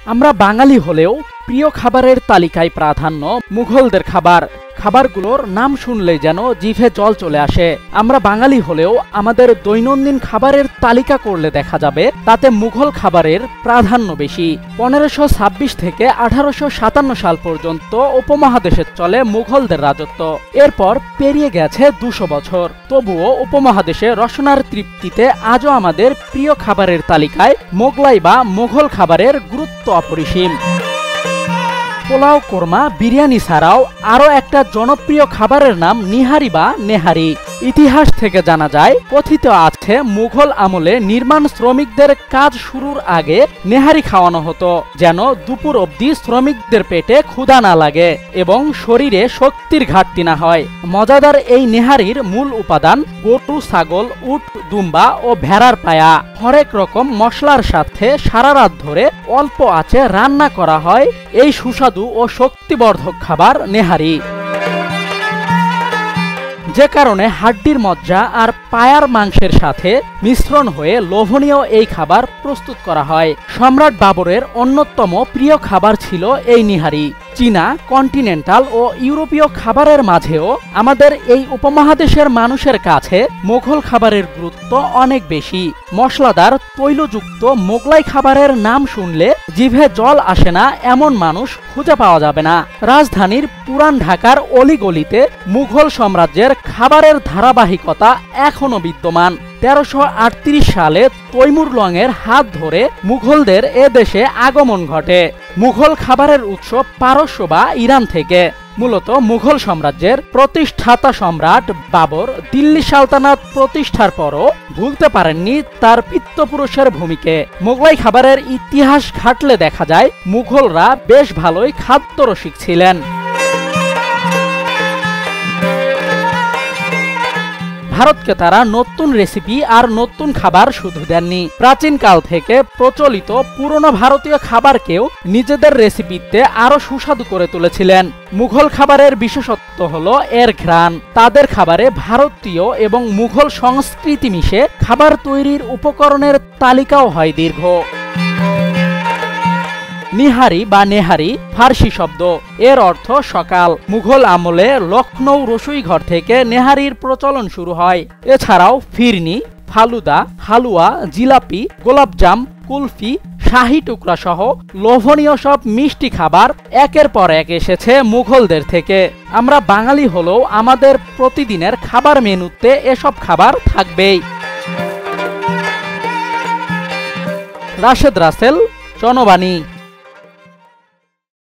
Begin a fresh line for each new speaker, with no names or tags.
আমরা বাঙালি হলেও প্রিয় খাবারের তালিকায় প্রাধান্য মুঘলদের খাবার। খাবারগুলোর নাম শুনলেই যেন জিভে জল চলে আসে। আমরা বাঙালি হলেও আমাদের দৈনন্দিন খাবারের তালিকা করলে দেখা যাবে তাতে মুঘল খাবারের প্রাধান্য বেশি। 1526 থেকে 1857 সাল পর্যন্ত উপমহাদেশে চলে মুঘলদের রাজত্ব। এরপর পেরিয়ে গেছে 200 বছর, তবুও উপমহাদেশে রসনার তৃপ্তিতে আজও আমাদের প্রিয় খাবারের তালিকায় মোগলাই বা মুঘল খাবারের গুরুত্ব অপরিসীম। পোলাও, কোরমা, বিরিয়ানি ছাড়াও আরও একটা জনপ্রিয় খাবারের নাম নিহারি বা নেহারি। ইতিহাস থেকে জানা যায়, কথিত আছে মুঘল আমলে নির্মাণ শ্রমিকদের কাজ শুরুর আগে নেহারি খাওয়ানো হতো, যেন দুপুর অবধি শ্রমিকদের পেটে ক্ষুধা না লাগে এবং শরীরে শক্তির ঘাটতি না হয়। মজাদার এই নেহারির মূল উপাদান গরু, ছাগল, উট, দুম্বা ও ভেড়ার পায়া। হরেক রকম মশলার সাথে সারা রাত ধরে অল্প আঁচে রান্না করা হয় এই সুস্বাদু ও শক্তিবর্ধক খাবার নেহারি। যে কারণে হাড্ডির মজ্জা আর পায়ার মাংসের সাথে মিশ্রণ হয়ে লোভনীয় এই খাবার প্রস্তুত করা হয়। সম্রাট বাবরের অন্যতম প্রিয় খাবার ছিল এই নিহারি। চীনা, কন্টিনেন্টাল ও ইউরোপীয় খাবারের মাঝেও আমাদের এই উপমহাদেশের মানুষের কাছে মোঘল খাবারের গুরুত্ব অনেক বেশি। মশলাদার তৈলযুক্ত মোগলাই খাবারের নাম শুনলে জিভে জল আসে না এমন মানুষ খুঁজে পাওয়া যাবে না। রাজধানীর পুরান ঢাকার অলিগলিতে মুঘল সাম্রাজ্যের খাবারের ধারাবাহিকতা এখনো বিদ্যমান। 1338 সালে তৈমুর লংয়ের হাত ধরে মুঘলদের এ দেশে আগমন ঘটে। মুঘল খাবারের উৎস পারস্য বা ইরান থেকে। মূলত মুঘল সাম্রাজ্যের প্রতিষ্ঠাতা সম্রাট বাবর দিল্লি সালতানাত প্রতিষ্ঠার পরও ভুলতে পারেননি তার পিতৃপুরুষের ভূমিকে। মোগলাই খাবারের ইতিহাস ঘাটলে দেখা যায় মুঘলরা বেশ ভালোই খাদ্যরসিক ছিলেন। ভারতকে তারা নতুন রেসিপি আর নতুন খাবার শুধু দেননি, প্রাচীনকাল থেকে প্রচলিত পুরনো ভারতীয় খাবারকেও নিজেদের রেসিপিতে আরো সুস্বাদু করে তুলেছিলেন। মুঘল খাবারের বিশেষত্ব হলো এর ঘ্রাণ। তাদের খাবারে ভারতীয় এবং মুঘল সংস্কৃতি মিশে খাবার তৈরির উপকরণের তালিকাও হয় দীর্ঘ। নিহারি বা নেহারি ফার্সি শব্দ, এর অর্থ সকাল। মুঘল আমলে লখনৌ রসুই ঘর থেকে নেহারির প্রচলন শুরু হয়। এছাড়াও ফিরনি, ফালুদা, হালুয়া, জিলাপি, গোলাপজাম, কুলফি, শাহী টুকরা সহ লোভনীয় সব মিষ্টি খাবার একের পর এক এসেছে মুঘলদের থেকে। আমরা বাঙালি হলেও আমাদের প্রতিদিনের খাবার মেনুতে এসব খাবার থাকবেই। রাশেদ রাসেল, জনবাণী।